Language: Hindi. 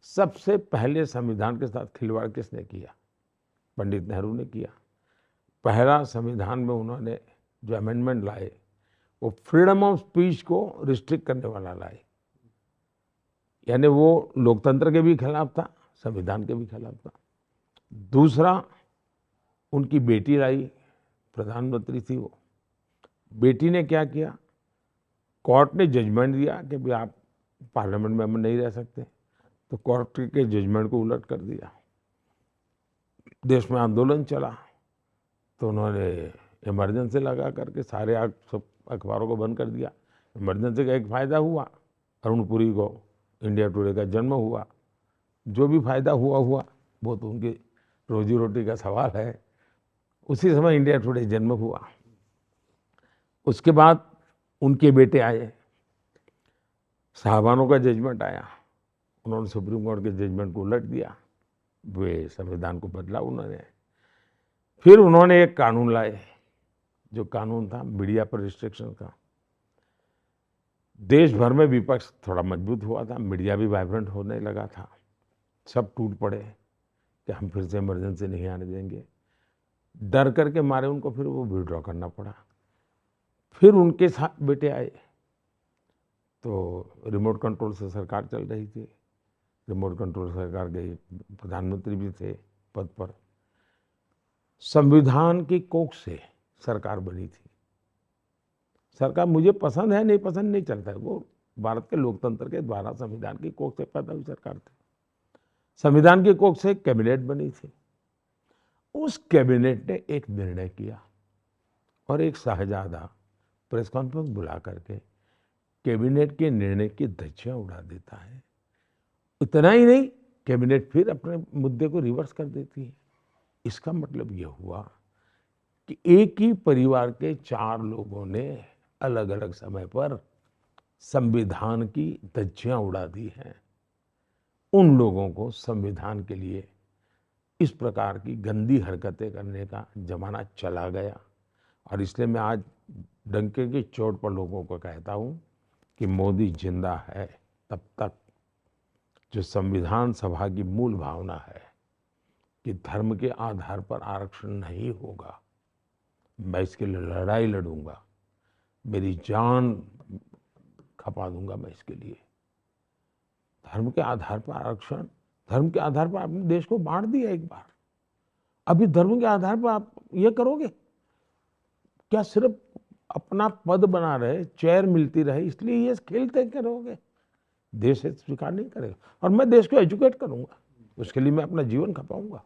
सबसे पहले संविधान के साथ खिलवाड़ किसने किया? पंडित नेहरू ने किया। पहला संविधान में उन्होंने जो अमेंडमेंट लाए वो फ्रीडम ऑफ स्पीच को रिस्ट्रिक्ट करने वाला लाए, यानी वो लोकतंत्र के भी खिलाफ था, संविधान के भी खिलाफ था। दूसरा, उनकी बेटी लाई, प्रधानमंत्री थी वो। बेटी ने क्या किया? कोर्ट ने जजमेंट दिया कि भाई आप पार्लियामेंट में नहीं रह सकते, तो कोर्ट के जजमेंट को उलट कर दिया। देश में आंदोलन चला तो उन्होंने इमरजेंसी लगा करके सारे सब अखबारों को बंद कर दिया। इमरजेंसी का एक फ़ायदा हुआ, अरुणपुरी को इंडिया टुडे का जन्म हुआ। जो भी फ़ायदा हुआ वो तो उनकी रोजी रोटी का सवाल है। उसी समय इंडिया टुडे जन्म हुआ। उसके बाद उनके बेटे आए, साहबानों का जजमेंट आया, उन्होंने सुप्रीम कोर्ट के जजमेंट को उलट दिया, वे संविधान को बदला उन्होंने। फिर उन्होंने एक कानून लाए, जो कानून था मीडिया पर रिस्ट्रिक्शन का। देश भर में विपक्ष थोड़ा मजबूत हुआ था, मीडिया भी वाइब्रेंट होने लगा था। सब टूट पड़े कि हम फिर से इमरजेंसी नहीं आने देंगे। डर करके मारे उनको फिर वो विड्रॉ करना पड़ा। फिर उनके साथ बेटे आए तो रिमोट कंट्रोल से सरकार चल रही थी। रिमोट कंट्रोल सरकार गई, प्रधानमंत्री भी थे पद पर। संविधान की कोख से सरकार बनी थी। सरकार मुझे पसंद है नहीं पसंद नहीं चलता है, वो भारत के लोकतंत्र के द्वारा संविधान की कोख से पैदा हुई सरकार थी। संविधान की कोख से कैबिनेट बनी थी। उस कैबिनेट ने एक निर्णय किया और एक शहजादा प्रेस कॉन्फ्रेंस बुला करके कैबिनेट के निर्णय की धज्जियां उड़ा देता है। इतना ही नहीं, कैबिनेट फिर अपने मुद्दे को रिवर्स कर देती है। इसका मतलब यह हुआ कि एक ही परिवार के 4 लोगों ने अलग अलग समय पर संविधान की धज्जियां उड़ा दी हैं। उन लोगों को संविधान के लिए इस प्रकार की गंदी हरकतें करने का जमाना चला गया। और इसलिए मैं आज डंके की चोट पर लोगों को कहता हूं कि मोदी जिंदा है तब तक जो संविधान सभा की मूल भावना है कि धर्म के आधार पर आरक्षण नहीं होगा, मैं इसके लिए लड़ाई लड़ूंगा, मेरी जान खपा दूंगा मैं इसके लिए। धर्म के आधार पर आरक्षण, धर्म के आधार पर आपने देश को बांट दिया एक बार। अभी धर्म के आधार पर आप ये करोगे क्या? सिर्फ अपना पद बना रहे, चेयर मिलती रहे इसलिए ये खेलते करोगे? देश स्वीकार नहीं करेगा। और मैं देश को एजुकेट करूंगा, उसके लिए मैं अपना जीवन खपाऊंगा।